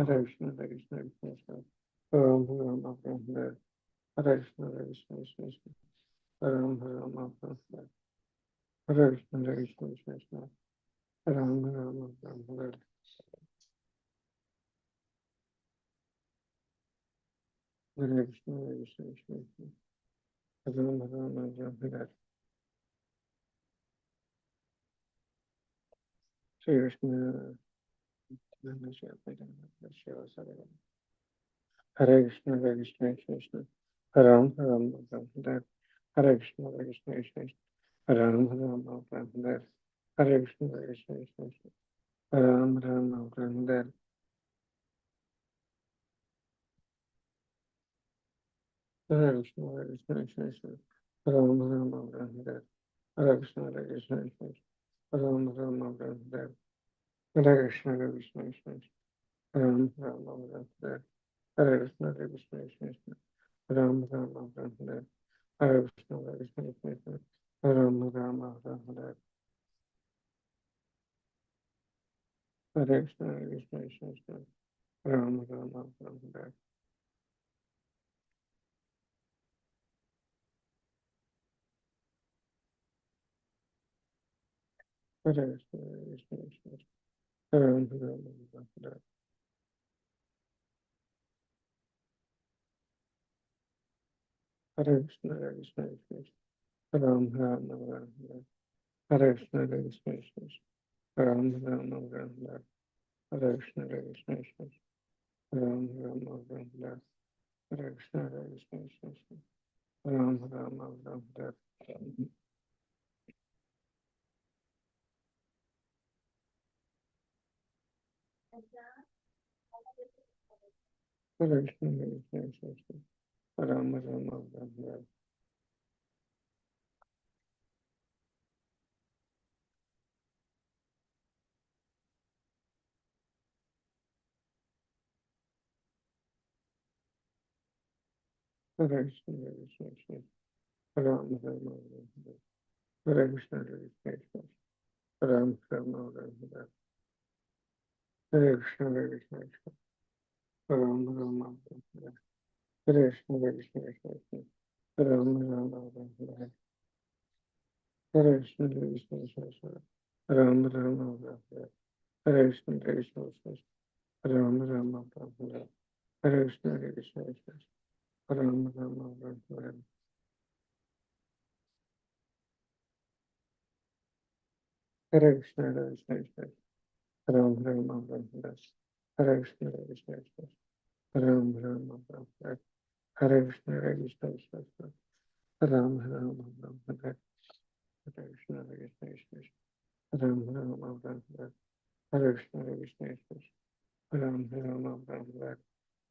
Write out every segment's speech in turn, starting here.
Hare Krishna, Hare Krishna, Krishna Krishna, Hare Ram, Hare Ram, Hare Krishna, Hare Krishna, Krishna Krishna, Hare Ram, Hare Ram, Hare Krishna, Hare Krishna, Krishna Krishna, Hare Ram, Hare Ram, Hare Krishna, Hare Krishna, Krishna Krishna, Hare Ram, Hare Ram, Hare Shri Krishna, Hare Krishna, Hare Krishna, Krishna Krishna, Hare Ram, Hare Ram, Hare Krishna, Hare Krishna, Krishna Krishna, Hare Ram, Hare Ram, Hare Krishna, Hare Krishna, Krishna Krishna, Hare Ram, Hare Ram, Hare Krishna, Hare Krishna, Krishna Krishna, Hare Ram, Hare Ram, Hare Krishna, Hare Krishna, Krishna Krishna, Hare Ram, Hare Ram, Hare Krishna, Hare Krishna, Krishna Krishna, Hare Ram, Hare Ram, Hare Krishna, Hare Krishna, Krishna Krishna, Hare Ram, Hare Ram, Hare Krishna, Hare Krishna, Krishna Krishna, Hare Ram, Hare Ram, Hare Krishna, Hare Krishna, Krishna Krishna, Hare Ram, Hare Ram, Hare Krishna, Hare Krishna, Krishna Krishna, Hare Ram, Hare Ram, Hare Krishna, Hare Krishna, Krishna Krishna, Hare Ram, Hare Ram, Hare Krishna, Hare Krishna, Krishna Krishna, Hare Ram, Hare Ram, Hare Krishna, Hare Krishna, Krishna Krishna, Hare Ram, Hare Ram, Hare Krishna, Hare Krishna, Krishna Krishna, Hare Ram, Hare Ram, Hare Krishna, Hare Krishna, Krishna Krishna, Hare Ram, Hare Ram, Hare Krishna, Hare Krishna, Krishna, Hare Ram, Hare Ram, Hare Krishna, Hare Krishna, Krishna, Hare Ram, Hare Ram, Hare Krishna, Hare Krishna, Krishna, Hare Ram, Hare Ram, Hare Krishna, Hare Krishna, Krishna Krishna, Hare Ram, Hare Ram, Hare Krishna, Hare Krishna, Krishna Krishna, Hare Ram, Hare Ram, Hare Krishna, Hare Krishna, Krishna, Hare Ram, Hare Ram, Hare Krishna, Hare Krishna, Krishna, Hare Ram, Hare Ram, Hare Krishna, Hare Krishna, Krishna, Hare Ram, Hare Ram, Hare Krishna, Hare Krishna, Krishna, Hare Ram, Hare Ram, Hare Krishna, Hare Krishna, Krishna, Hare Ram, Hare Ram, Hare Krishna, Hare Krishna, Krishna, Hare Ram, Hare Ram,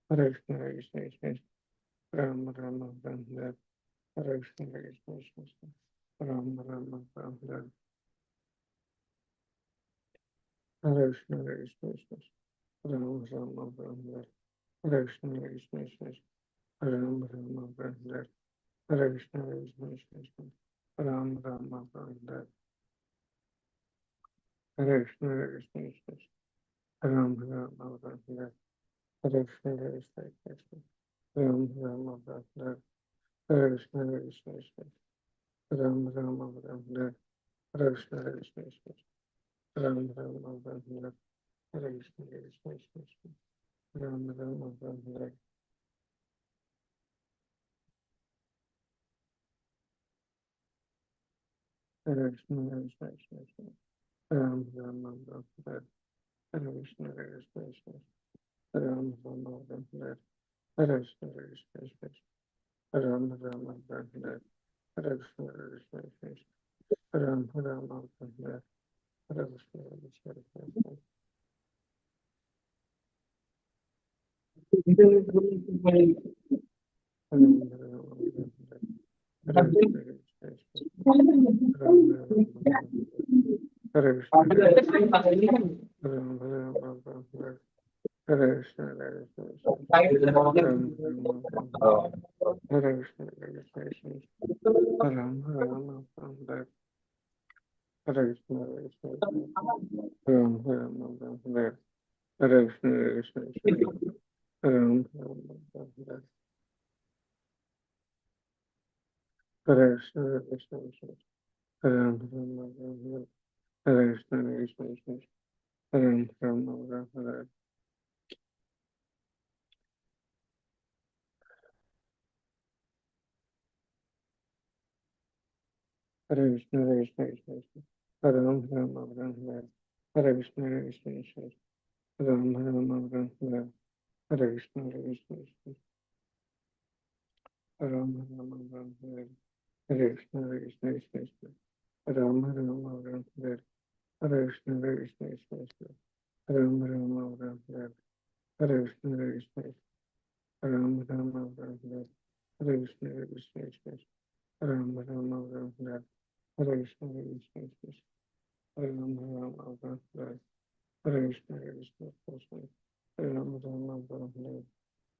Hare Krishna, Hare Krishna, Krishna, Hare Ram, Hare Ram, Hare Krishna, Hare Krishna, Krishna, Hare Ram, Hare Ram, Hare Krishna, Hare Krishna, Krishna, Hare Ram, Hare Ram, Hare Krishna, Hare Krishna, Krishna, Hare Ram, Hare Ram, Hare Krishna, Hare Krishna, Krishna, Hare Ram, Hare Ram, Hare Krishna, Hare Krishna, Krishna, Hare Ram, Hare Ram, Hare Krishna, Hare Krishna, Krishna, Hare Ram, Hare Ram, Hare Krishna, Hare Krishna, Krishna, Hare Ram, Hare Ram, Hare Krishna, Hare Krishna, Krishna, Hare Ram, Hare Ram, Hare Krishna, Hare Krishna, Krishna, Hare Ram, Hare Ram, Hare Krishna, Hare Krishna, Krishna, Hare Ram, Hare Ram, Hare Krishna, Hare Krishna, Krishna, Hare Ram, Hare Ram, Hare Krishna, Hare Krishna, Krishna, Hare Ram, Hare Ram, Hare Krishna, Hare Krishna, Krishna, Hare Ram, Hare Ram, Hare Krishna, Hare Krishna, Krishna, Hare Ram, Hare Ram, Hare Krishna, Hare Krishna, Krishna, Hare Krishna, Hare Krishna, Hare Ram, Hare Krishna, Hare Krishna, Hare Ram, Hare Krishna, Hare Krishna, Hare Ram, Hare Krishna, Hare Krishna, Hare Ram, Hare Krishna, Hare Krishna, Hare Ram, Hare Krishna, Hare Krishna, Hare Ram, Hare Krishna, Hare Krishna, Hare Ram, Hare Krishna, Hare Krishna, Hare Ram, Hare Krishna, Hare Krishna, Ram, Hare Krishna, Hare Krishna, Ram, Hare Krishna, Hare Krishna, Ram, Hare Krishna, Hare Krishna, Ram, Hare Krishna, Hare Krishna, Ram,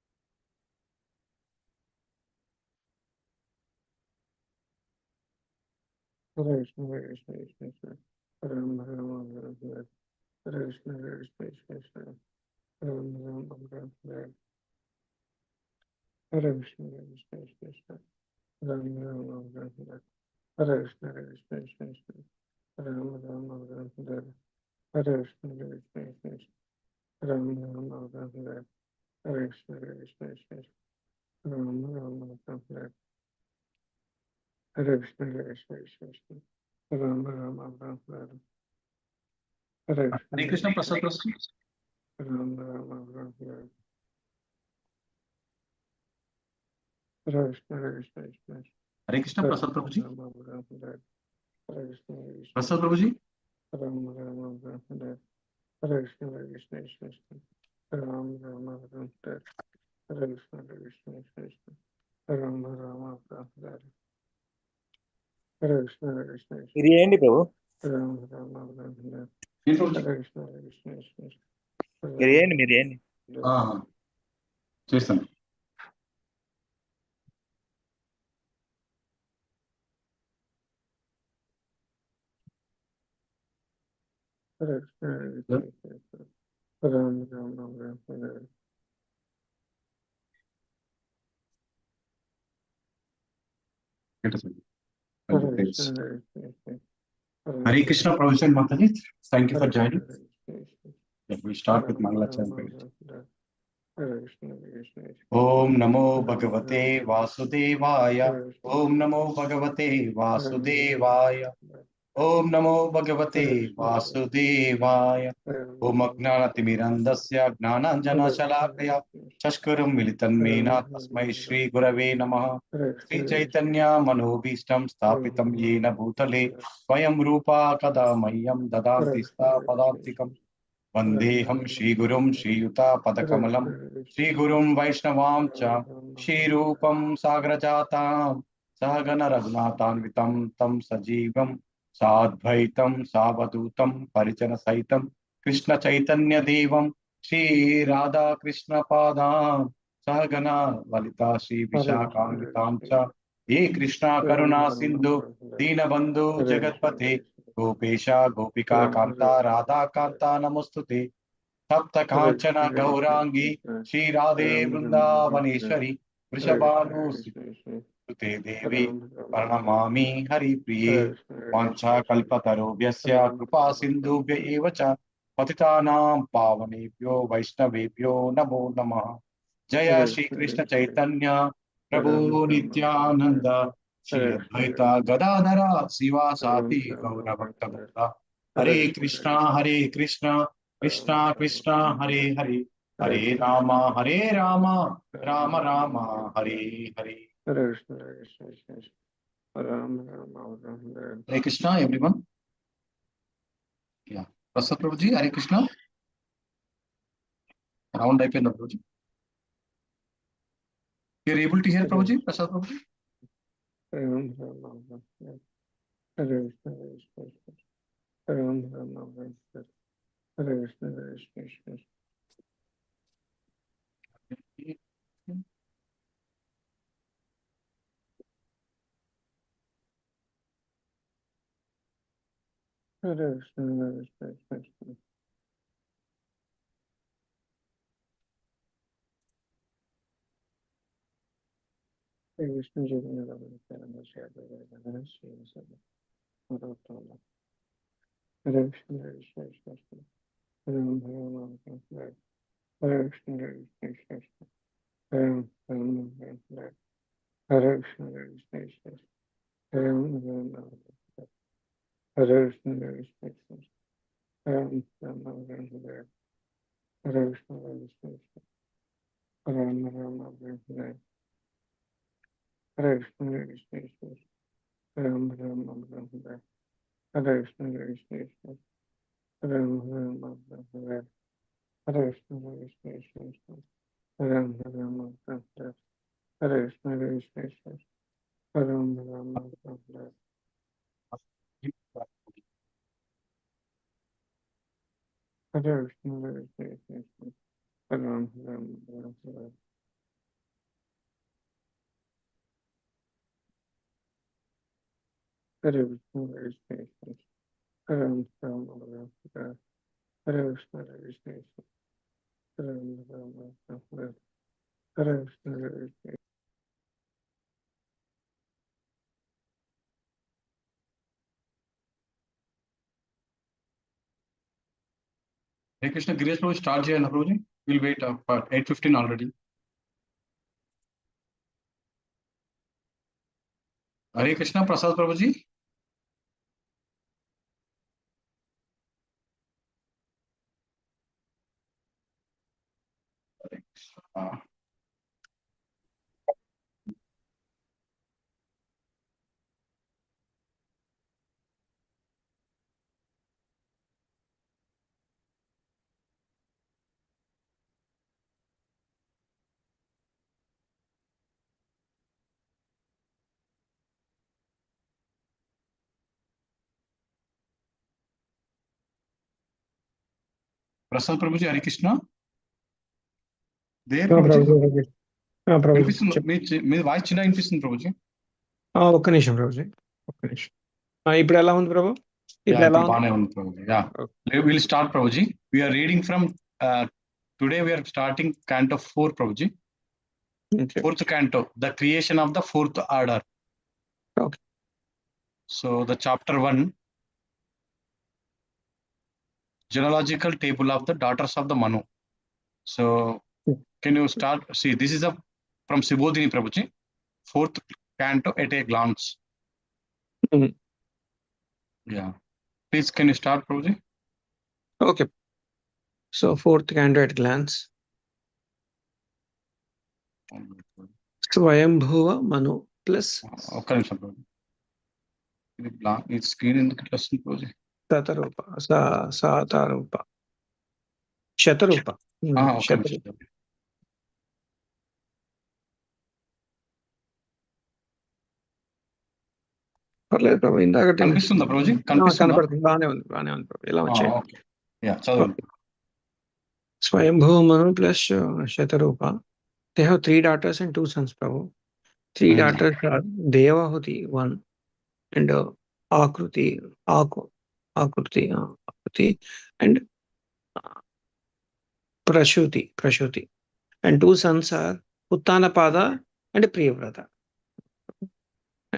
Hare Krishna, Hare Krishna, Ram, Hare Krishna, Hare Krishna, Ram, Hare Krishna, Hare Krishna, Ram, Hare Krishna, Hare Krishna, Ram, Hare Krishna, Hare Krishna, Ram, Hare Krishna, Hare Krishna, Ram, Hare Hare Krishna, Prasad Prasad. Ram, Hare Krishna, Hare Krishna, Hare Krishna, Prasad Prabhuji. Hare Krishna, Prasad Prabhuji. Ram, Hare Krishna, Hare Krishna, Ram, Hare Krishna, Hare Krishna, Ram, Hare Krishna, Hare Krishna, ఇది ఏంటి ప్రభు Ram, ఏం Prabhuji? Hare Krishna, Hare Krishna, మీరు ఏంటి మీరు ఏంటి ఆ, చేస్తాను. Hare Krishna, Hare Krishna, Ram, Hare Hare Krishna, Hare Krishna, Hare Krishna, Prabhuji and Mataji. Thank you for Hare Krishna, joining. Hare Krishna, Let me start with Mangalacharan. Hare Krishna, Hare Krishna, Om Namo Bhagavate Vasudevaya. Om Namo Bhagavate Vasudevaya. Om Namo Bhagavate Vasudevaya. Om Ajnanatimirandasya Gnananjanashalakaya Chashkuram Militanmena Tasmai Shri Gurave Namaha. Sri Chaitanya Manobhishtam Sthapitam Yena Bhutale Swayam Rupa Kada Mayam Dadanti Padartikam Vandeham Shri Gurum Shri Yuta Padakamalam Shri Gurum Vaishnavam Cha Shri Rupam Sagrajatam Sahagana Raghunathanvitam Tam Sajivam Sadvaitam Savadutam Parijana Saitam Krishna Chaitanya Devam Shri Radha Krishna Padam Sahagana Lalita Shri Vishakhanvitam Cha Ye Krishna Karuna Sindhu Dinabandhu Jagatpate Gopesha Gopika Kanta Radha Kanta Namostute Tapta Kanchana Gaurangi Shri Radhe Vrindavaneshwari Vrishabhanu Sute Devi Paranamami Hari Priye Vancha Kalpatarobhyasya Kripa Sindhubhya eva cha Patitanam Pavanebhyo Vaishnavebhyo Namo Namah Jaya Shri Krishna Chaitanya Prabhu Nityananda Shri Advaita Gadadhara Sivasati Gaura Bhakta Bhakta Hare Krishna Hare Krishna Krishna Krishna Hare Hare Hare Rama Rama Rama Hare Hare. Hare Krishna, Hare Krishna, Ram, Hare Hare Krishna, everyone. Yeah. Prasad Prabhuji, Hare Krishna. Round అయిపోయిందా Prabhuji? You're able to hear Prabhuji, Prasad Prabhuji? Ram, Hare Krishna, Ram, Hare Krishna, Hare Krishna, Hare Krishna, Hare Krishna, Vishnu Chaitanya Nityananda Shri Advaita Shri Sada Madhava Hare Krishna Hare Krishna Krishna Krishna Hare Ram Hare Ram Hare Krishna Hare Krishna Krishna Hare Ram Hare Krishna Hare Krishna Krishna Hare Ram Hare Krishna Hare Krishna Krishna Hare Ram Hare Krishna Hare Krishna Krishna Hare Ram Hare Krishna Hare Krishna Krishna Hare Ram Hare Krishna Hare Krishna Krishna Hare Ram Hare Krishna Hare Krishna Krishna Hare Ram Hare Krishna Hare Krishna Krishna Hare Ram Hare Krishna Hare Krishna Krishna Hare Ram Hare Krishna Hare Krishna Krishna Hare Ram Hare Krishna Hare Krishna Krishna Hare Ram Hare Krishna Hare Krishna. Hare Krishna, Girish Prabhu, start here, Prabhuji. We'll wait for 8:15 already. Hare Krishna, Prasad Prabhuji. Prasad Prabhuji, Hare Krishna. There, Prabhuji. Prabhuji me voice చిన్న వినిపిస్తుంది ప్రభుజీ. ఒక్క నిమిషం ప్రభుజీ, ఒక్క నిమిషం. ఇప్పుడు ఎలా ఉంది ప్రభు? ఇప్పుడు ఎలా ఉంది? బాగానే ఉంది Prabhuji. We'll start Prabhuji. We are reading from today we are starting canto 4 Prabhuji. Fourth canto, the creation of the fourth order. Okay. So the chapter 1, genealogical table of the daughters of the Manu. So can you start? See, this is from Subodhini Prabhuji, fourth canto at a glance. Yeah. Please, can you start, Prabhuji? Okay. So fourth canto at glance. Swayambhuva Manu plus. Okay, Prabhuji. It's screen in the class, Prabhuji. Satarupa. Satarupa. Shatarupa. Okay. పర్లేదు ప్రభు, ఇందాక కనిపిస్తుందా ప్రభుజీ? కనపడుతుంది, బాగానే ఉంది ప్రభు. ఎలా వచ్చాయి? చదవండి. Swayambhuva Manu plus Shatarupa. They have 3 daughters and 2 sons, Prabhu. 3 daughters are Devahuti, 1, and Akruti, and Prashuti. And 2 sons are Uttanapada and Priyavrata.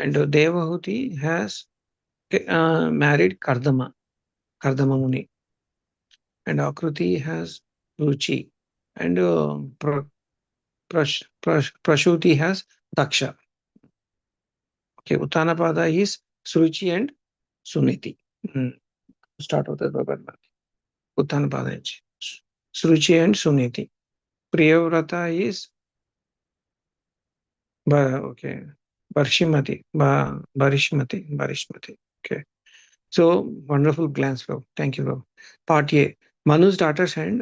And Devahuti has married Kardama Muni. And Akruti has Ruchi. And Prashuti has Daksha. Okay, Uttanapada is Suruchi and Suniti. Start with the Bhagat. Uttanapada is Suruchi and Suniti. Priyavrata is Barishmati. Okay. So wonderful glance, bro. Thank you, bro. Part A. Manu's daughters and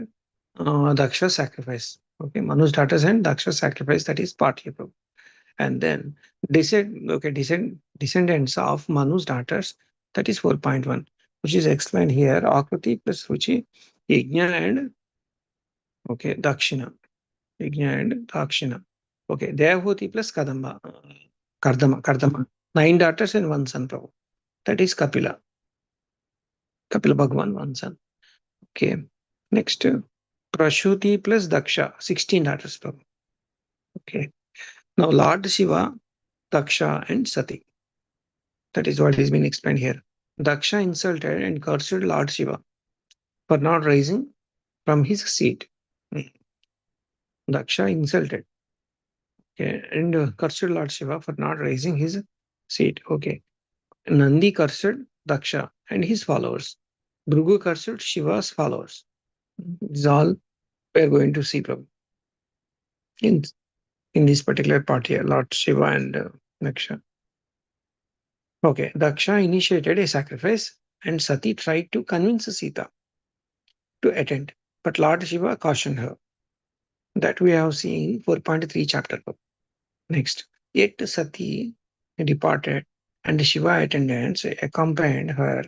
Daksha sacrifice. Okay, Manu's daughters and Daksha sacrifice. That is part A, bro. And then descendants of Manu's daughters. That is 4.1, which is explained here. Akruti plus Ruchi, Yajna and Dakshina. Okay, Devahuti plus Kardama. 9 daughters and 1 son, bro. That is Kapila Bhagwan, 1 son. Okay. Next, Prashuti plus Daksha, 16 daughters, bro. Okay. Now Lord Shiva Daksha and Sati. That is what is being explained here. Daksha insulted and cursed Lord Shiva for not rising from his seat. Daksha insulted, okay, and cursed Lord Shiva for not raising his seat. Okay. Nandi cursed Daksha and his followers. Bhrigu cursed Shiva's followers. This is all we are going to see, Prabhu, in, in this particular part here, Lord Shiva and Daksha. Okay, Daksha initiated a sacrifice and Sati tried to convince Sita to attend, but Lord Shiva cautioned her. That we have seen 4.3 chapter. Next, yet Sati departed and Shiva attendants accompanied her.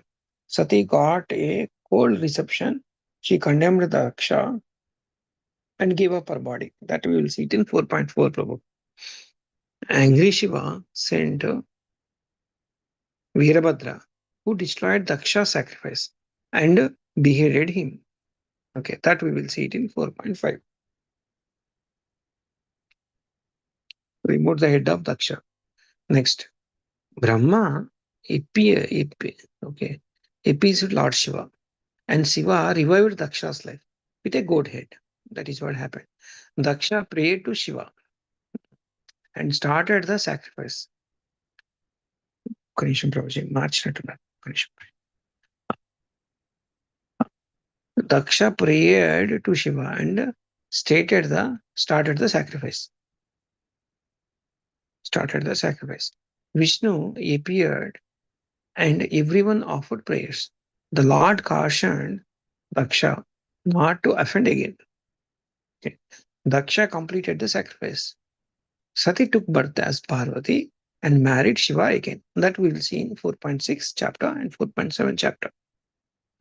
Sati got a cold reception. She condemned Daksha and gave up her body. That we will see it in 4.4, Prabhu. Angry Shiva sent Veerabhadra, who destroyed Daksha's sacrifice and beheaded him. Okay, that we will see it in 4.5. Removed the head of Daksha. Next, Brahma appeased Lord Shiva, and Shiva revived Daksha's life with a goat head. That is what happened. Daksha prayed to Shiva and started the sacrifice. Kanisham Prabhuji, marchinattunar. Daksha prayed to Shiva and started the sacrifice. Vishnu appeared and everyone offered prayers. The Lord cautioned Daksha not to offend again. Okay. Daksha completed the sacrifice. Sati took birth as Parvati and married Shiva again. That we will see in 4.6 chapter and 4.7 chapter.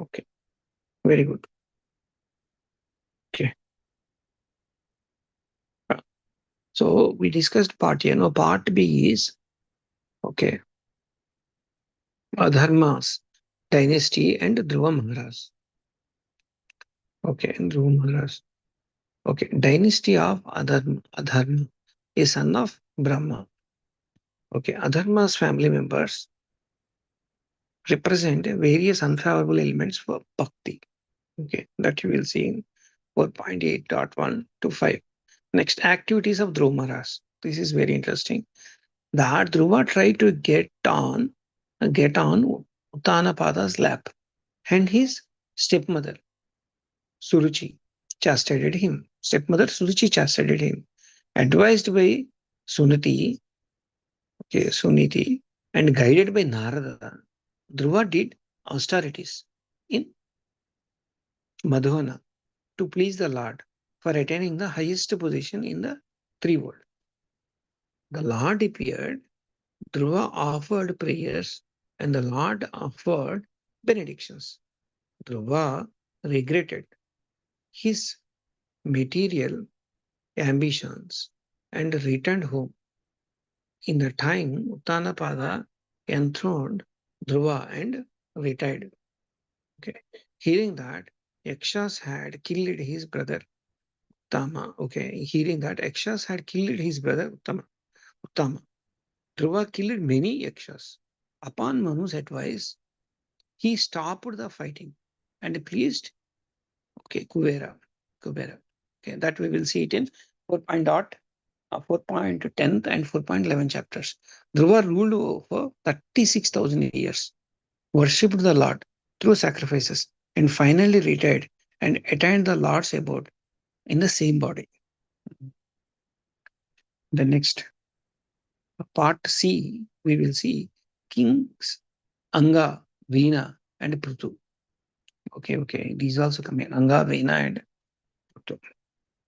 Okay, very good. Okay. So we discussed part A. Now part B is, okay, Adharma's dynasty and Dhruva Maharaj. Okay, and Dhruva Maharaj. Okay, dynasty of Adharma, a son of Brahma. Okay, Adharma's family members represent various unfavorable elements for bhakti. Okay, that you will see in 4.8.1 to 5. Next, activities of Dhruva Maharaj. This is very interesting. That Dhruva tried to get on Uttanapada's lap, and his stepmother Suruchi chastised him. Advised by Suniti, and guided by Narada, Dhruva did austerities in Madhuvana to please the Lord for attaining the highest position in the three world. The Lord appeared, Dhruva offered prayers, and the Lord offered benedictions. Dhruva regretted his material ambitions and returned home. In the time, Uttanapada enthroned Dhruva and retired. Okay. Hearing that Yakshas had killed his brother Uttama. Okay. Hearing that Yakshas had killed his brother Uttama. Dhruva killed many Yakshas. Upon Manu's advice, he stopped the fighting and pleased Kubera. Okay, that we will see it in 4.10 and 4.11 chapters. Dhruva ruled for 36,000 years, worshipped the Lord through sacrifices, and finally retired and attained the Lord's abode in the same body. The next part C, we will see kings Anga, Veena, and Prutu. Okay, these also come in. Anga, Veena, and Prutu.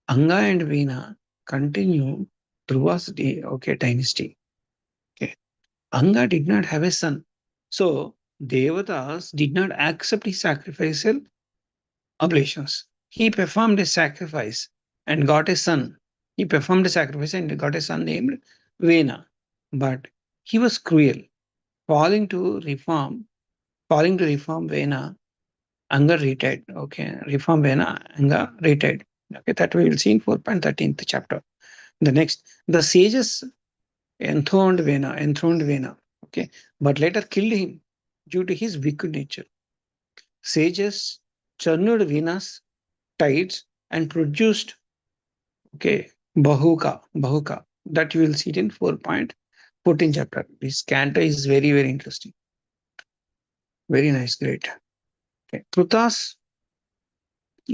Anga and Veena continue Dhruva's dynasty. Okay. Anga did not have a son. So Devatas did not accept his sacrificial oblations. He performed a sacrifice and got a son. He performed a sacrifice and got a son named Vena. But he was cruel. Falling to reform Vena, Anga retired. Okay, reform Vena, Anga retired. Okay, that we will see in 4.13th chapter. The next, the sages enthroned Vena, okay, but later killed him due to his wicked nature. Sages churned Vena's tides and produced, okay, Bahuka, that you will see it in 4.14 chapter. This canto is very, very interesting. Very nice, great. Okay, Krutas,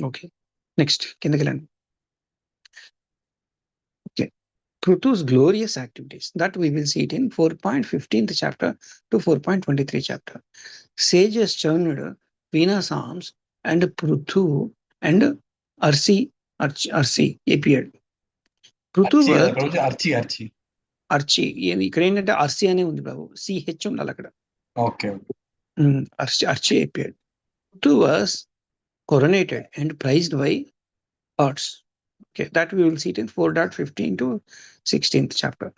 okay, next, Kindakilan. Okay, Krutu's glorious activities, that we will see it in 4.15th chapter to 4.23 chapter. Sages churned Vena's arms and Prutu and Arsi appeared. Prutu Archie కదా was Prabhuji, Archie. అర్చి ఇక్కడ ఏంటంటే Arsi అనే ఉంది బాబు, CH ఉండాలి అక్కడ. Okay. Archie appeared. Prutu was coronated and prized by gods. Okay, that we will see it in 4.15 to 16th chapter.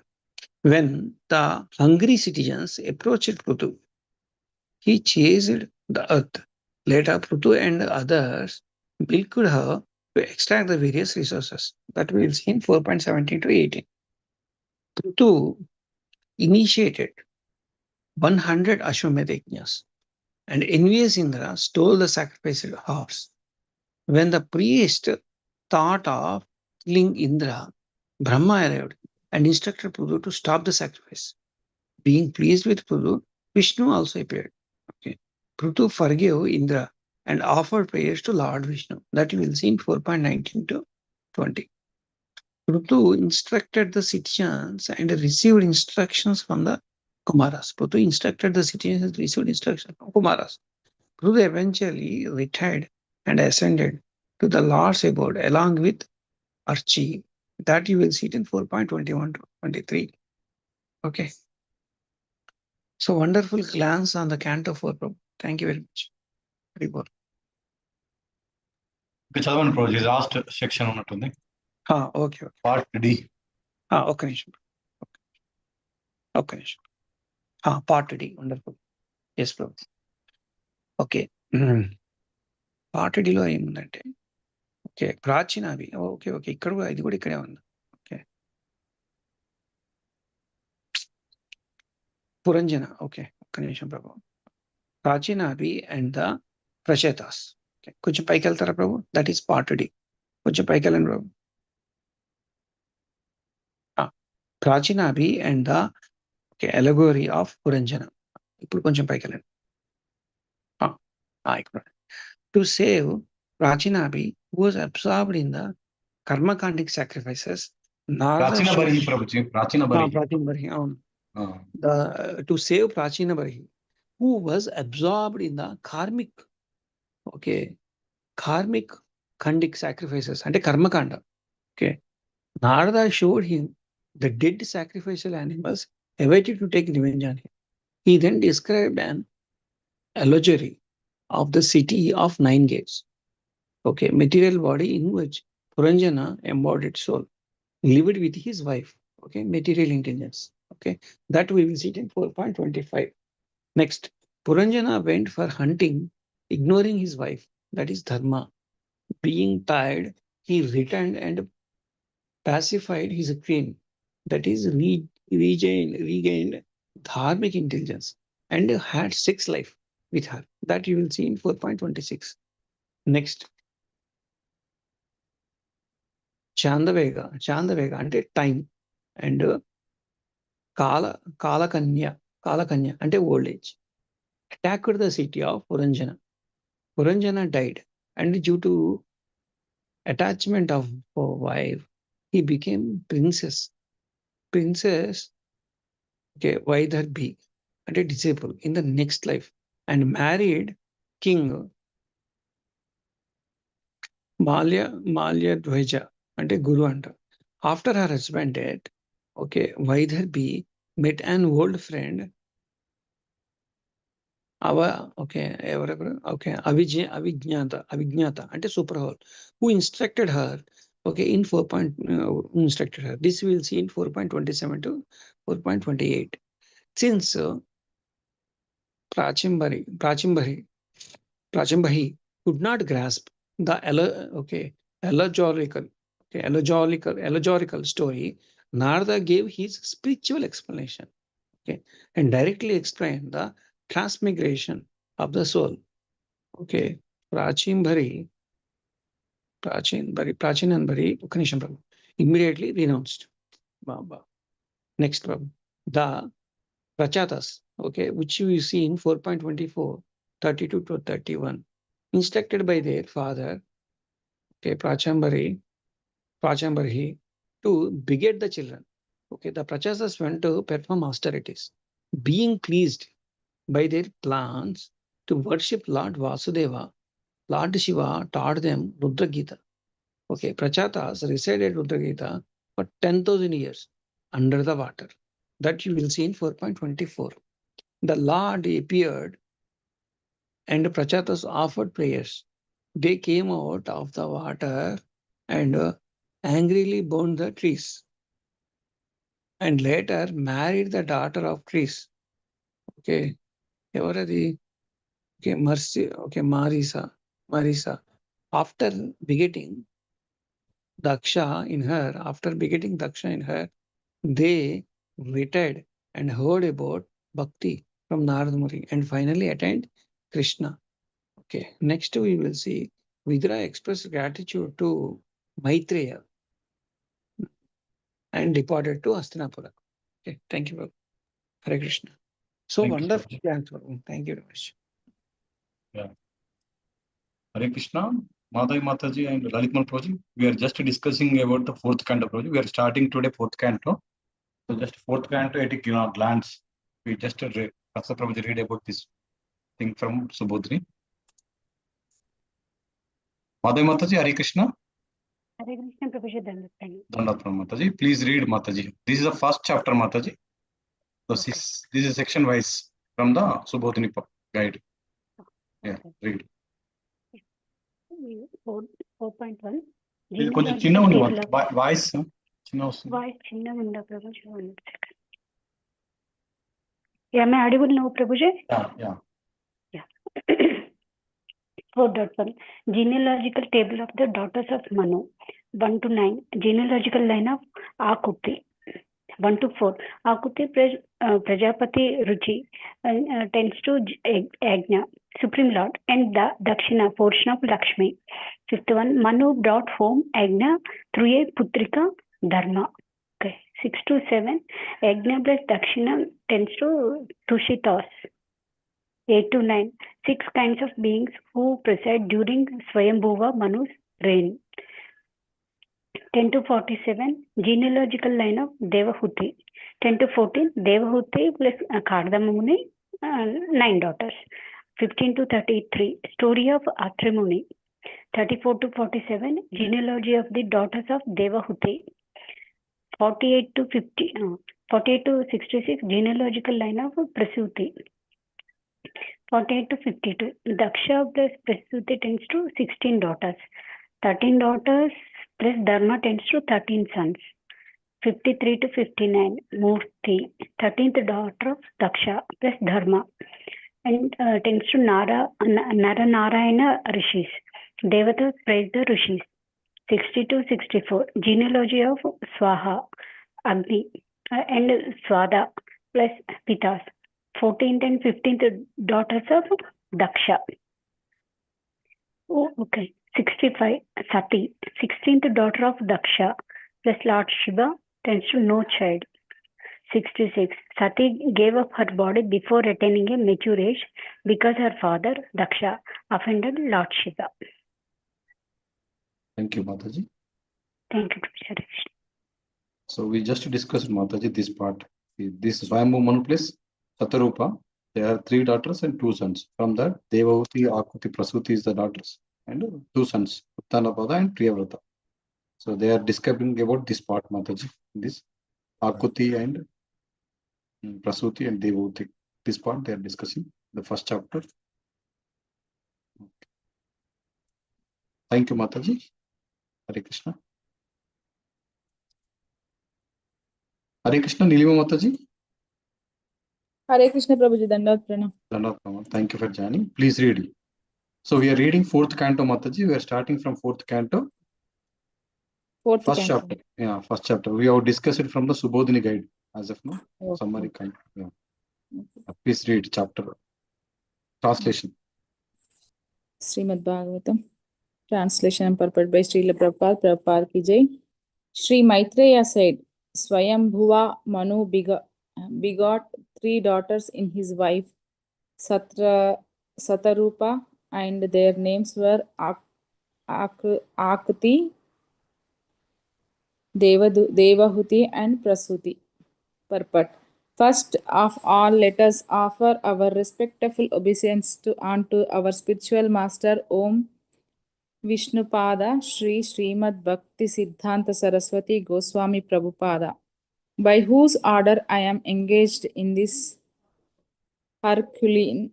When the hungry citizens approached Prutu, he chased the earth. Later, Prutu and others milked her to extract the various resources. That we will see in 4.17 to 18. Prutu initiated 100 Ashwamedha yajnas, and envious Indra stole the sacrificed horse. When the priest thought of killing Indra, Brahma arrived and instructed Prutu to stop the sacrifice. Being pleased with Prutu, Vishnu also appeared. Okay. Prutu forgave Indra and offered prayers to Lord Vishnu. That you will see in 4.19 to 20. Prutu instructed the citizens and received instructions from the Kumaras. Prutu instructed the citizens and received instructions from Kumaras. Prutu eventually retired and ascended to the Lord's abode along with Archie. That you will see it in 4.21 to 23. Okay. So wonderful glance on the canto 4, Prabhu. Thank you very much. Very good. ఇంకా చదవండి Prabhuji, last section ఉన్నట్టుంది. Okay. Part D. ఒక నిమిషం. Part D, wonderful. Yes Prabhu. Okay, part డిలో ఏముందంటే, okay, ప్రాచీనవి. Okay, ఇక్కడ కూడా, ఇది కూడా ఇక్కడే ఉంది. ఓకే, పురంజన. ఓకే, ఒక్క నిమిషం ప్రభు. ప్రాచీనవి అండ్ ద ప్రచేతాస్. కొంచెం పైకి వెళ్తారా ప్రభు? That is part D. కొంచెం పైకి వెళ్ళండి ప్రభు. ప్రాచీనవి and the allegory of Puranjana. ఇప్పుడు కొంచెం పైకి వెళ్ళండి. ఇక్కడ టు సేవ్ ప్రాచీనవి was absorbed in the karmakandic sacrifices. ప్రాచీన బర్హి ప్రభుజీ, ప్రాచీన బర్హి. అవును. To save ప్రాచీన బర్హి, who was absorbed in the karmic kandic sacrifices, అంటే కర్మకాండ. Okay, Narada showed him the dead sacrificial animals awaited to take revenge on him. He then described an allegory of the city of 9 gates. Okay, material body in which Puranjana, embodied soul, lived with his wife. Okay, material intelligence. Okay, that we will see it in 4.25. Next, Puranjana went for hunting, ignoring his wife, that is Dharma. Being tired, he returned and pacified his queen, that is regained dharmic intelligence, and had sex life with her. That you will see in 4.26. Next, Chandavega అంటే time, and కాలకన్య అంటే old age, attacked the city of Puranjana. Puranjana died, and due to attachment of wife, he became princess Vaidarbhi, and a disciple in the next life, and married king Malyadwaja, అంటే గురు అంట. After her husband dead, okay, Vaidarbhi met an old friend, అవిజ్ఞాత అంటే super whole, who instructed her, okay, in 4. Instructed her. This we will see in 4.27 to 4.28. Since Prachimbahi could not grasp the allegorical story, Narada gave his spiritual explanation, okay, and directly explained the transmigration of the soul. Okay, Prachin and Bhari, Upanishad Prabhu immediately renounced. Baba. Next, Prabhu. The Prachatas, okay, which you see in 4.24, 32 to 31, instructed by their father, okay, Prachambari, to beget the children. Okay, the Prachatas went to perform austerities, being pleased by their plans to worship Lord Vasudeva. Lord Shiva taught them Rudra Gita. Okay, Prachatas resided Rudra Gita for 10,000 years under the water. That you will see in 4.24. The Lord appeared and Prachatas offered prayers. They came out of the water and angrily burned the trees and later married the daughter of trees. Okay, everybody, okay, Marisa. After begetting Daksha in her, they waited and heard about Bhakti from Narada Muni and finally attained Krishna. Okay, next we will see Vidura expressed gratitude to Maitreya and departed to Hastinapura. Okay, thank you, Prabhu. Hare Krishna. So Thank you, wonderful. Thank you very much. Hare Krishna, Madhavi Mataji and Lalitmal Prabhuji. We are just discussing about the fourth canto, Prabhuji. We are starting today fourth canto. So just fourth canto at a glance. We just read, Rasa Prabhuji read about this thing from Subodhini. Madhavi Mataji, Hare Krishna. Hare Krishna, Prabhuji, Dandat Mataji. Please read, Mataji. This is the first chapter, Mataji. So Okay. this is section wise from the Subodhini guide. Yeah, read. 4.1. ఇది కొంచెం చిన్నగా ఉంది voice చిన్న వస్తుంది. Voice చిన్నగా ఉందా Prabhuji? 1 second. Am I audible now, Prabhuji? Yeah. 4.1. Genealogical table of the daughters of Manu. 1 to 9. Genealogical line of Akuti. 1 to 4. Akuti Prajapati Ruchi tends to Agnya, Supreme Lord, and the Dakshina portion of Lakshmi. 5th one, Manu brought home Agnya through a Putrika Dharma. Okay. 6 to 7. Agnya plus Dakshina tends to Tushitas. 8 to 9. 6 kinds of beings who preside during Swayambhuva Manu's reign. 10 to 47, genealogical line of Devahuti. 10 to 14, Devahuti plus Kardamamuni, 9 daughters. 15 to 33, story of Atrimuni. 34 to 47, genealogy of the daughters of Devahuti. 48 to 66, genealogical line of Prasuti. 48 to 52, Daksha plus Prasuti tends to 16 daughters. 13 daughters plus Dharma tends to 13 sons. 53 to 59, Murti, 13th daughter of Daksha plus Dharma, and tends to Narayana Rishis. Devatas praise the Rishis. 60 to 64, genealogy of Swaha, Agni, and Swada plus Pitas. 14th and 15th daughters of Daksha. Oh, okay. 65, Sati, 16th daughter of Daksha plus Lord Shiva, tends to no child. 66, Sati gave up her body before attaining a mature age because her father, Daksha, offended Lord Shiva. Thank you, Mataji. Thank you, Prabhuji. So we just discussed, Mataji, this part. This Swayambhu Manu plus Satarupa. There are 3 daughters and 2 sons. From that, Devahuti, Akuti, Prasuti is the daughters and 2 sons, Uttanapada and Priyavrata. So they are describing about this part, Mataji. This Akuti and Prasuti and Devahuti. This part they are discussing, the first chapter. Okay. Thank you, Mataji. Hare Krishna. Hare Krishna, Nilima Mataji. Hare Krishna, Prabhuji, Dandat Pranam. Thank you for joining. Please read. So we are reading 4th canto, Mataji. We are starting from 4th canto. Fourth First canto. chapter. Yeah, first chapter. We have discussed it from the Subodhini guide as of now. Okay. Summary kind. Yeah. Please read chapter. Translation. Srimad Bhagavatam. Translation and purport by Srila Prabhupada. Prabhupada ki jai. Sri Maitreya said, Swayambhuva Manu begot 3 daughters in his wife Satarupa, and their names were Akuti, Devahuti, and Prasuti. Purport. First of all, let us offer our respectful obeisance unto our spiritual master Om Vishnupada Sri Srimad Bhakti Siddhanta Saraswati Goswami Prabhupada, by whose order I am engaged in this Herculean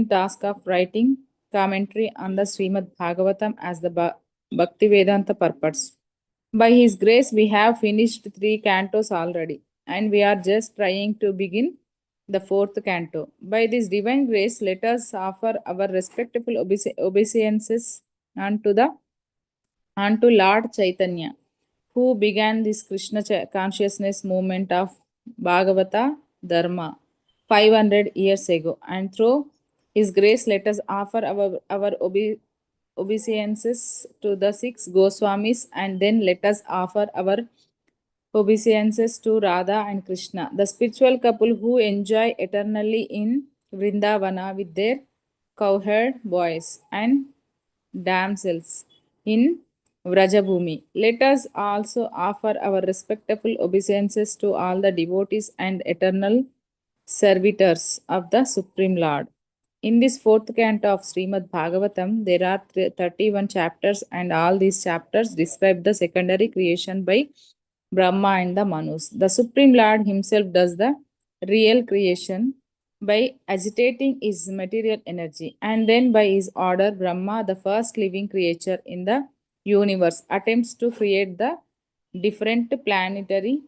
task of writing commentary on the Srimad Bhagavatam as the Bhakti Vedanta purports. By His grace, we have finished 3 cantos already, and we are just trying to begin the 4th canto. By this divine grace, let us offer our respectful obeisances unto Lord Chaitanya, who began this Krishna consciousness movement of Bhagavata Dharma 500 years ago. And through His grace, let us offer our obeisances to the 6 Goswamis, and then let us offer our obeisances to Radha and Krishna, the spiritual couple who enjoy eternally in Vrindavana with their cowherd boys and damsels in Vrajabhumi. Let us also offer our respectful obeisances to all the devotees and eternal servitors of the Supreme Lord. In this 4th canto of Srimad Bhagavatam, there are 31 chapters, and all these chapters describe the secondary creation by Brahma and the Manus. The Supreme Lord Himself does the real creation by agitating His material energy, and then by His order, Brahma, the first living creature in the universe, attempts to create the different planetary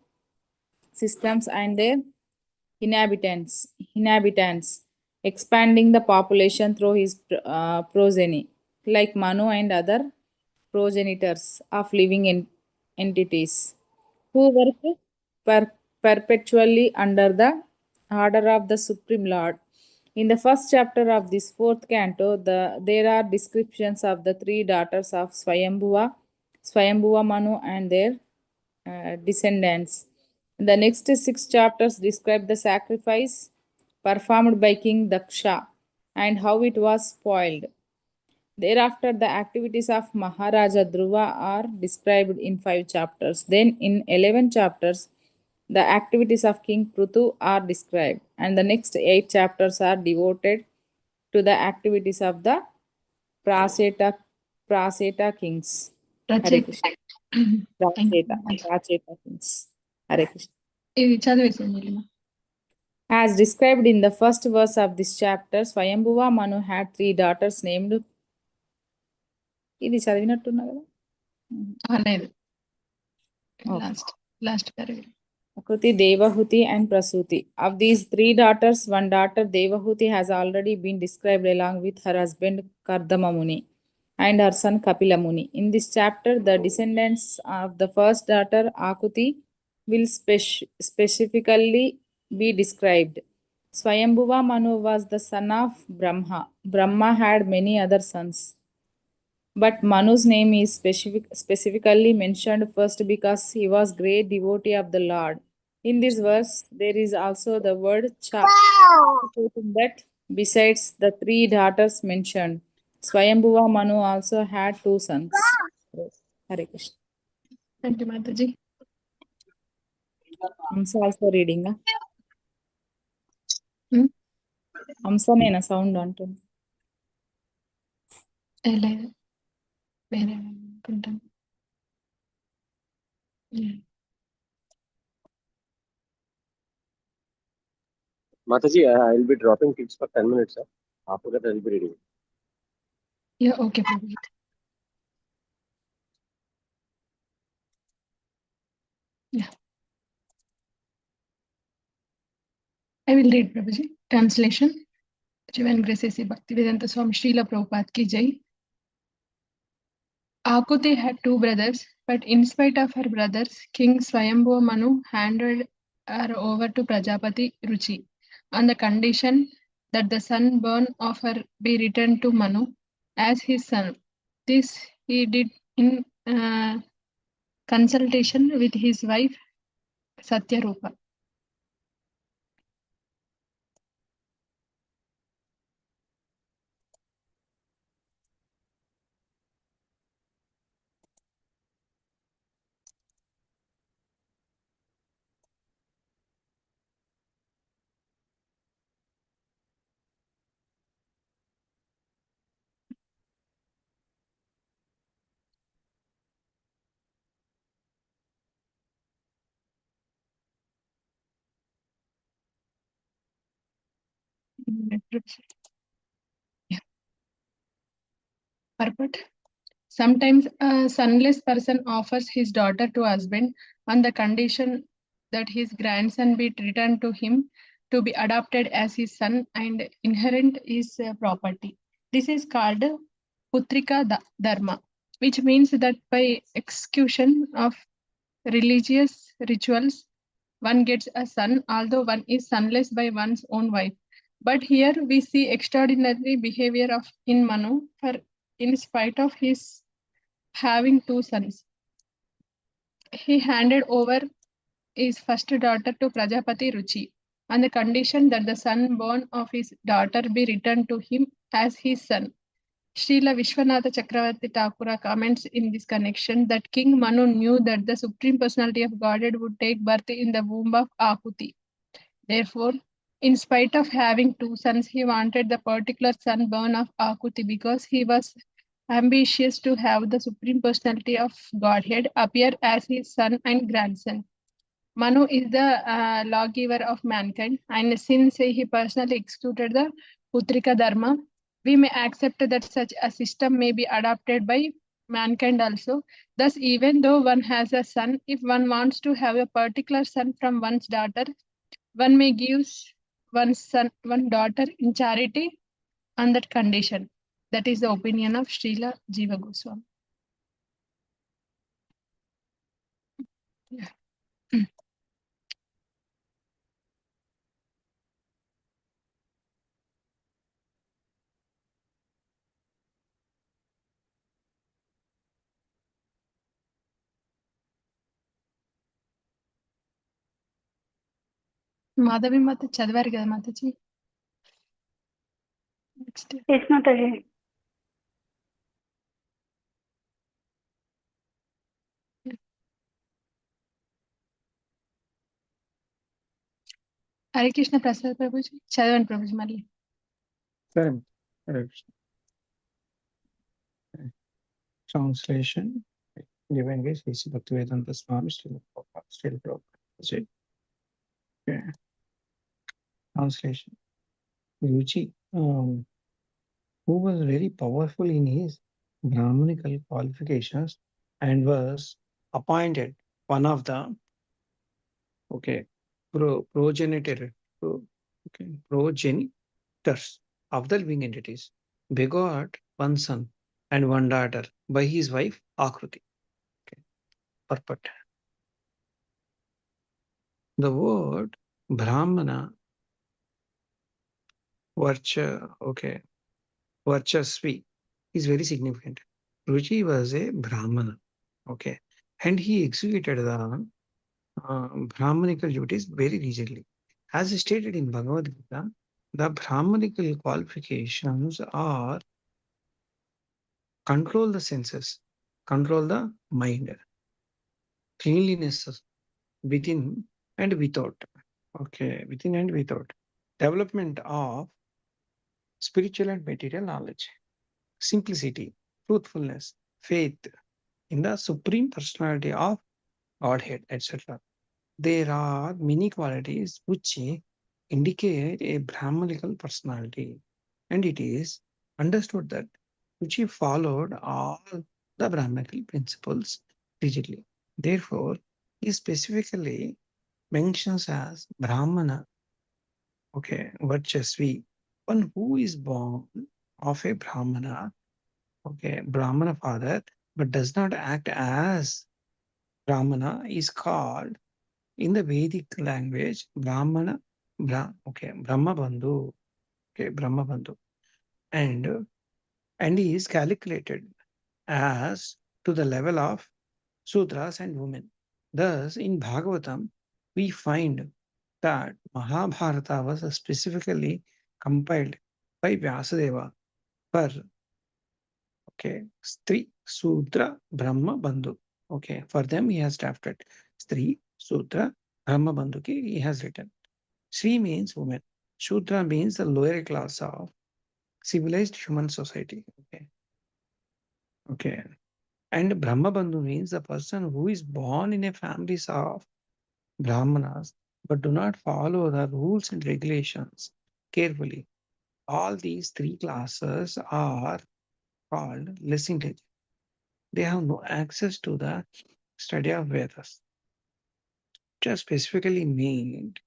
systems and their inhabitants, expanding the population through his progeny, like Manu and other progenitors of living entities, who work perpetually under the order of the Supreme Lord. In the first chapter of this 4th canto, there are descriptions of the 3 daughters of Swayambhuva Manu and their descendants. The next 6 chapters describe the sacrifice performed by King Daksha and how it was spoiled. Thereafter, the activities of Maharaja Dhruva are described in 5 chapters. Then, in 11 chapters, the activities of King Prutu are described, and the next 8 chapters are devoted to the activities of the Praseta kings. Hare Krishna. Praseta kings. Hare Krishna. As described in the first verse of this chapter, Swayambhuva Manu had 3 daughters named. ఇది చదివినట్టున్నా కదా? Last paragraph. Akuti, Devahuti, and Prasuti. Of these 3 daughters, one daughter, Devahuti, has already been described along with her husband Kardama Muni and her son Kapila Muni. In this chapter, the descendants of the first daughter, Akuti, will specifically be described. Swayambhuva Manu was the son of Brahma. Brahma had many other sons, but Manu's name is specifically mentioned first because he was great devotee of the Lord. In this verse, there is also the word Cha, indicating that besides the 3 daughters mentioned, Swayambhuva Manu also had 2 sons. Hare Krishna. Thank you, Mataji. Amsa also reading. Hmm? Amsa nena sound antum. Mataji, I will be dropping kids for 10 minutes. Sir. After that, I will be reading. Yeah, okay, Prabhuji. Yeah. I will read, Prabhuji. Translation. Jivan Grace Bhakti Vedanta Swami Srila Prabhupada ki jai. Akuti had two brothers, but in spite of her brothers, King Swayambhu Manu handed her over to Prajapati Ruchi on the condition that the son born of her be returned to Manu as his son. This he did in consultation with his wife Satyarupa. Yeah. Purport. Sometimes a sonless person offers his daughter to husband on the condition that his grandson be returned to him to be adopted as his son and inherit his property. This is called Putrika Dharma, which means that by execution of religious rituals, one gets a son, although one is sonless by one's own wife. But here we see extraordinary behavior of in Manu, for in spite of his having two sons, he handed over his first daughter to Prajapati Ruchi on the condition that the son born of his daughter be returned to him as his son. Srila Vishwanatha Chakravarti Thakura comments in this connection that King Manu knew that the Supreme Personality of Godhead would take birth in the womb of Akuti. Therefore, in spite of having two sons, he wanted the particular son born of Akuti because he was ambitious to have the Supreme Personality of Godhead appear as his son and grandson. Manu is the lawgiver of mankind, and since he personally executed the Putrika Dharma, we may accept that such a system may be adopted by mankind also. Thus, even though one has a son, if one wants to have a particular son from one's daughter, one may give one daughter in charity on that condition. That is the opinion of Srila Jiva Goswami. Yeah. Madhavi మాత చదివారు కదా Mataji. Next Yes, Mataji. Hare Krishna Prasad Prabhuji చదవండి ప్రభుజీ మళ్ళీ. Same. Hare Krishna. Translation. Given by Sri Bhaktivedanta Swami still Prabhupada. Okay. Translation. Ruchi, who was very powerful in his Brahmanical qualifications and was appointed one of the progenitors of the living entities, begot one son and one daughter by his wife Akruti. Purport. The word Brahmana, Varchasvi, is very significant. Ruchi was a Brahmana, and he executed the Brahmanical duties very rigidly. As stated in Bhagavad Gita, the Brahmanical qualifications are control the senses, control the mind, cleanliness within and without, within and without, development of spiritual and material knowledge, simplicity, truthfulness, faith in the Supreme Personality of Godhead, etc. There are many qualities which indicate a Brahmanical personality, and it is understood that which he followed all the Brahmanical principles rigidly. Therefore, he specifically mentions as Brahmana, Varchasvi, one who is born of a Brahmana, Brahmana father, but does not act as Brahmana is called in the Vedic language Brahmana, Brahma Bandhu, Brahma Bandhu, and he is calculated as to the level of Sudras and women. Thus, in Bhagavatam, we find that Mahabharata was specifically compiled by Vyasadeva for Stri, Sudra, Brahma, Bandhu. For them he has drafted Stri, Sudra, Brahma, Bandhu. He has written. Sri means woman. Shudra means the lower class of civilized human society. And Brahma Bandhu means the person who is born in a family of Brahmanas but do not follow the rules and regulations carefully. All these three classes are called less intelligent. They have no access to the study of Vedas, which are specifically made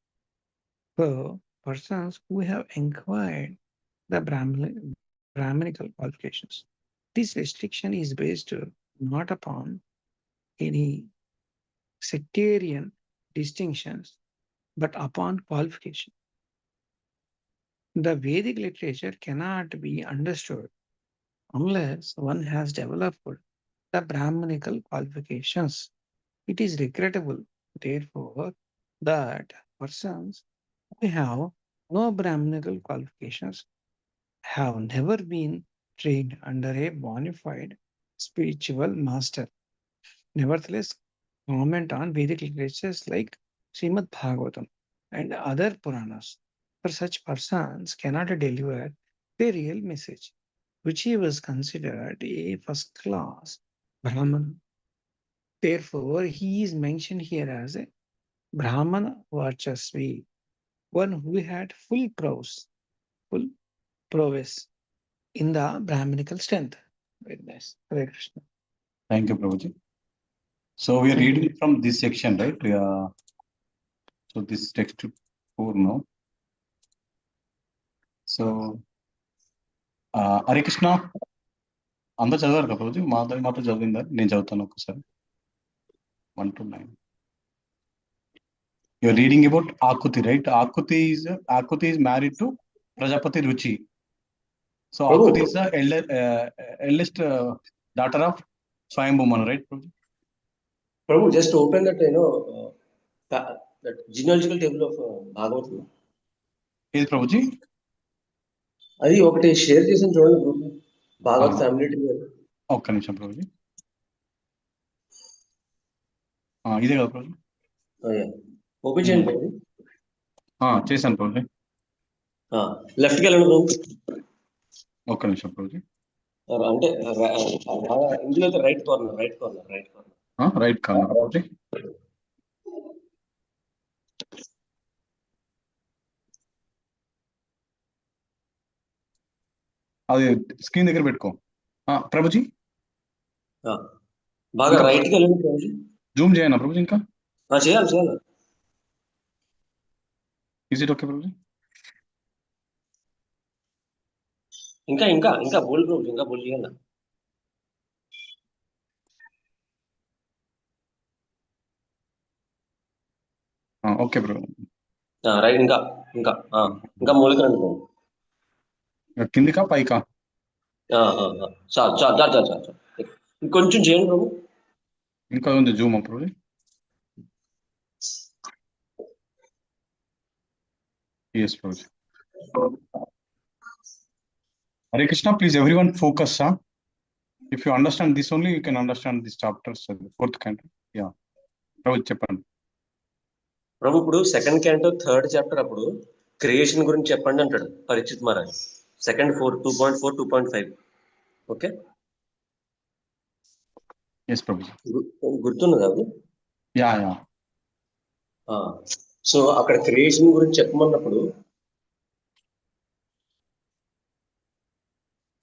for persons who have acquired the Brahminical qualifications. This restriction is based not upon any sectarian distinctions, but upon qualification. The Vedic literature cannot be understood unless one has developed the Brahminical qualifications. It is regrettable, therefore, that persons who have no Brahminical qualifications have never been trained under a bona fide spiritual master. Nevertheless, comment on Vedic literatures like Srimad Bhagavatam and other Puranas. For such persons cannot deliver the real message, which he was considered a first class Brahman. Therefore, he is mentioned here as a Brahmana Varchasvi, one who had full prowess in the Brahminical strength. Very nice. Hare Krishna. Thank you, Prabhuji. So we are reading from this section, right? So this text 4 now. So, Hare Krishna. అందరు చదవాలి కదా ప్రభుజీ మాధవి మాత్రం చదివిందా నేను చదువుతాను ఒకసారి 1 to 9. You're reading about Akuti, right? Akuti is married to Prajapati Ruchi. So Prabhu. Akuti is the eldest daughter of Swayambhu Manu, right? Prabhu, just open that, that genealogical table of Bhagavatam. Yes, Prabhuji. అది ఒకటి share చేసిన చూడండి group Bhagwat family tree. ఒక్క నిమిషం ప్రభుజీ. ఇదే కదా Prabhuji? Open చేయండి ప్రభుజీ. చేశాను ప్రభుజీ. లెఫ్ట్కి వెళ్ళండి ప్రభు. ఒక్క నిమిషం ప్రభుజీ. అంటే ఇందులో అయితే right corner right corner Prabhuji. అది స్క్రీన్ దగ్గర పెట్టుకో ప్రభుజీ. బాగా రైట్ కి వెళ్ళండి ప్రభుజీ. జూమ్ చేయనా ప్రభుజీ? ఇంకా చేయాలి. Is it okay Prabhuji? ఇంకా బోల్డ్ ప్రభుజీ, ఇంకా బోల్డ్ చేయాలి. Okay bro. రైట్. ఇంకా మూలకి రండి ప్రభు. కిందికా పైకా? చాలు. ఇంకొంచెం చేయండి ప్రభు. ఇంకా ఉంది Zoom Prabhu. Yes, Prabhuji. Hare Krishna, please everyone focus. If you understand this only, you can understand this chapter, fourth canto. Yeah. Prabhuji, చెప్పండి. ప్రభు ఇప్పుడు సెకండ్ క్యాంటో థర్డ్ చాప్టర్ అప్పుడు క్రియేషన్ గురించి చెప్పండి అంటాడు పరిచిత్ Maharaj. Second 2.4 2.5. Okay. Yes Prabhuji. గుర్తున్నది అది? Yeah. So అక్కడ creation గురించి చెప్పమన్నప్పుడు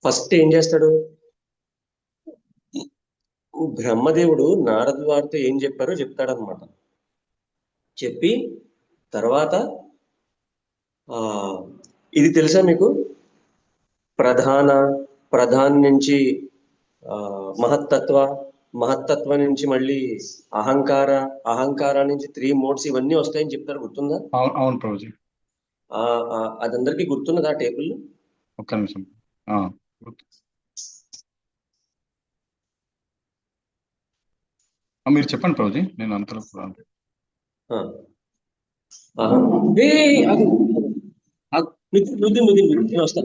first ఏం చేస్తాడు? బ్రహ్మదేవుడు నారదు వారితో ఏం చెప్పారో చెప్తాడనమాట. చెప్పి తర్వాత ఇది తెలుసా మీకు? ప్రధాన్ నుంచి మహత్తత్వ నుంచి మళ్ళీ అహంకార నుంచి 3 మోడ్స్ ఇవన్నీ వస్తాయని చెప్తారు, గుర్తుందా? అవును ప్రభుజీ. అదందరికీ గుర్తున్నదా టేబుల్? ఒక్క నిమిషం. మీరు చెప్పండి ప్రభుజీ, నేను అంతలో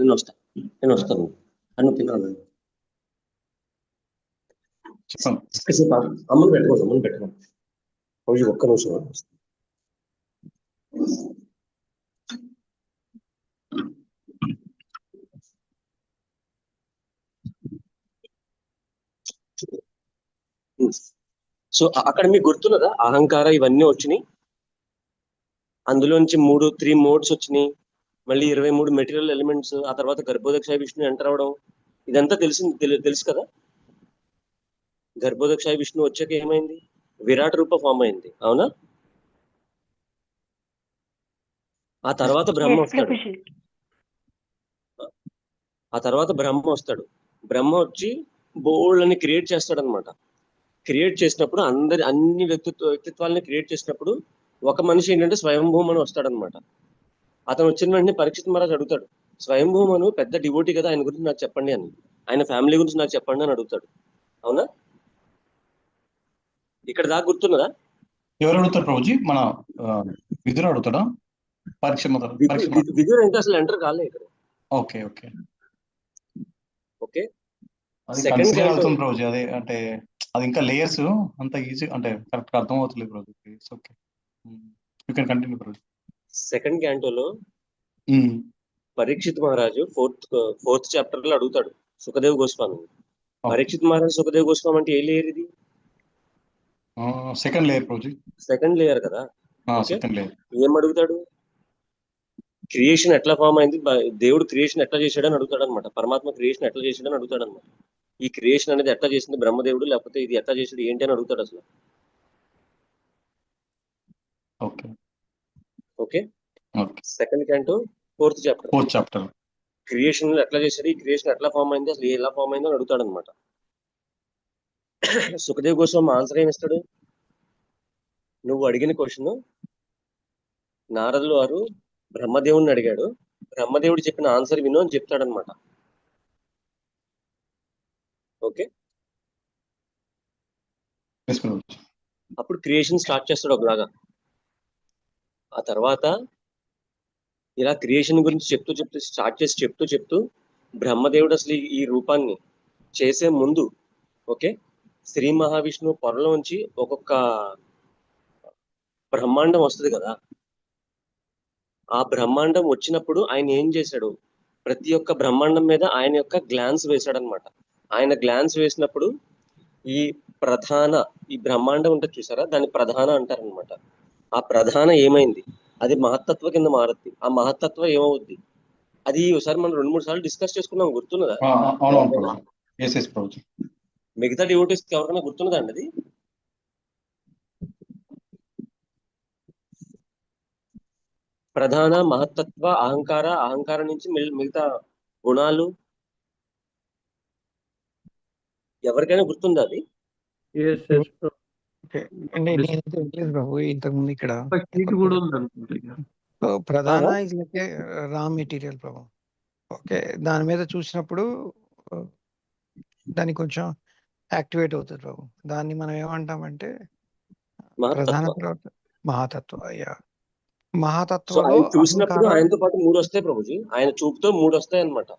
నేను వస్తాను అన్ను తిన్నాను. అమ్మని పెట్టుకోండి ఒక్క నిమిషం. సో అక్కడ మీకు గుర్తున్నదా అహంకార ఇవన్నీ వచ్చినాయి, అందులోంచి 3 మోడ్స్ వచ్చినాయి, మళ్ళీ 23 మెటీరియల్ ఎలిమెంట్స్, ఆ తర్వాత గర్భోదక్ష విష్ణు ఎంటర్ అవడం, ఇదంతా తెలుసు కదా. గర్భోదక్ష విష్ణు వచ్చాక ఏమైంది? విరాట్ రూప ఫామ్ అయింది, అవునా? ఆ తర్వాత బ్రహ్మ వస్తాడు. బ్రహ్మ వచ్చి బోల్డ్ అని క్రియేట్ చేస్తాడు అనమాట. క్రియేట్ చేసినప్పుడు అన్ని వ్యక్తిత్వాలని క్రియేట్ చేసినప్పుడు ఒక మనిషి ఏంటంటే స్వయంభూమని వస్తాడనమాట. అతను వచ్చిన వెంటనే పరీక్షిత్ మహారాజ్ అడుగుతాడు, స్వయంభూమను పెద్ద డివోటీ కదా, ఆయన గురించి నాకు చెప్పండి అని, ఆయన ఫ్యామిలీ గురించి నాకు చెప్పండి అని అడుగుతాడు, అవునా? ఇక్కడ దాకా గుర్తున్నదా? ఎవరు అడుగుతారు ప్రభుజీ? మన విదురు అడుగుతాడా? విదురు ఇంకా అసలు ఎంటర్ కాలే ఇక్కడ. Okay okay okay. సెకండ్ అవుతుంది ప్రభుజీ. అదే అంటే అది ఇంకా లేయర్స్ అంత ఈజీ అంటే కరెక్ట్ అర్థం అవుతలేదు Prabhuji. Okay, you can continue Prabhuji. Second క్యాంటోలో Parikshit మహారాజు ఫోర్త్ చాప్టర్ లో అడుగుతాడు సుఖదేవ్ గోస్వామి. పరీక్షిత్ మహారాజు సుఖదేవ్ గోస్వామి అంటే ఏ లేయర్ ఇది? Second layer Prabhuji. Second layer కదా. Second layer. ఏం అడుగుతాడు? క్రియేషన్ ఎట్లా ఫామ్ అయింది, దేవుడు క్రియేషన్ ఎట్లా చేశాడని అడుగుతాడు అనమాట. పరమాత్మ క్రియేషన్ ఎట్లా చేశాడని అడుగుతాడు అనమాట. ఈ క్రియేషన్ అనేది ఎట్లా చేసింది బ్రహ్మదేవుడు, లేకపోతే ఇది ఎట్లా చేసాడు ఏంటి అని అడుగుతాడు అసలు. Okay. Second canto fourth chapter creation ఎట్లా చేశాడు, ఈ క్రియేషన్ ఎట్లా ఫామ్ అయింది, అసలు ఎలా ఫామ్ అయింది అని అడుగుతాడు అనమాట. సుఖదేవ్ గోస్వామి ఆన్సర్ ఏమి ఇస్తాడు? నువ్వు అడిగిన క్వశ్చన్ నారదులు వారు బ్రహ్మదేవుడిని అడిగాడు, బ్రహ్మదేవుడు చెప్పిన ఆన్సర్ విను అని చెప్తాడనమాట. ఓకే. అప్పుడు క్రియేషన్ స్టార్ట్ చేస్తాడు ఒకలాగా. ఆ తర్వాత ఇలా క్రియేషన్ గురించి చెప్తూ బ్రహ్మదేవుడు అసలు ఈ రూపాన్ని చేసే ముందు, ఓకే, శ్రీ మహావిష్ణువు పొరలోంచి ఒక్కొక్క బ్రహ్మాండం వస్తుంది కదా. ఆ బ్రహ్మాండం వచ్చినప్పుడు ఆయన ఏం చేశాడు, ప్రతి ఒక్క బ్రహ్మాండం మీద ఆయన యొక్క గ్లాన్స్ వేశాడు అనమాట. ఆయన గ్లాన్స్ వేసినప్పుడు ఈ బ్రహ్మాండం ఉంటుంది చూసారా, దాన్ని ప్రధాన అంటారనమాట. ఆ ప్రధాన ఏమైంది, అది మహత్తత్వ కింద మారుద్ది. ఆ మహత్తత్వం ఏమవుద్ది, అది ఒకసారి మనం 2-3 సార్లు డిస్కస్ చేసుకున్నాం, గుర్తున్నదా? మిగతా డివోటీస్ ఎవరికైనా గుర్తున్నదా అండి అది? ప్రధాన, మహత్తత్వ, అహంకారం నుంచి మిగతా గుణాలు ఎవరికైనా గుర్తుందా అది? ఇంతకు ముందు ఇక్కడ ప్రధాన రా మెటీరియల్ ప్రభు. ఓకే, దాని మీద చూసినప్పుడు దాన్ని కొంచెం యాక్టివేట్ అవుతుంది ప్రభు. దాన్ని మనం ఏమంటామంటే ప్రధాన మహాతత్వ. మహాతత్వంలో చూసినప్పుడు ఆయనతో పాటు 3 వస్తాయి ప్రభుజీ, ఆయన చూపుతో 3 వస్తాయి అన్నమాట.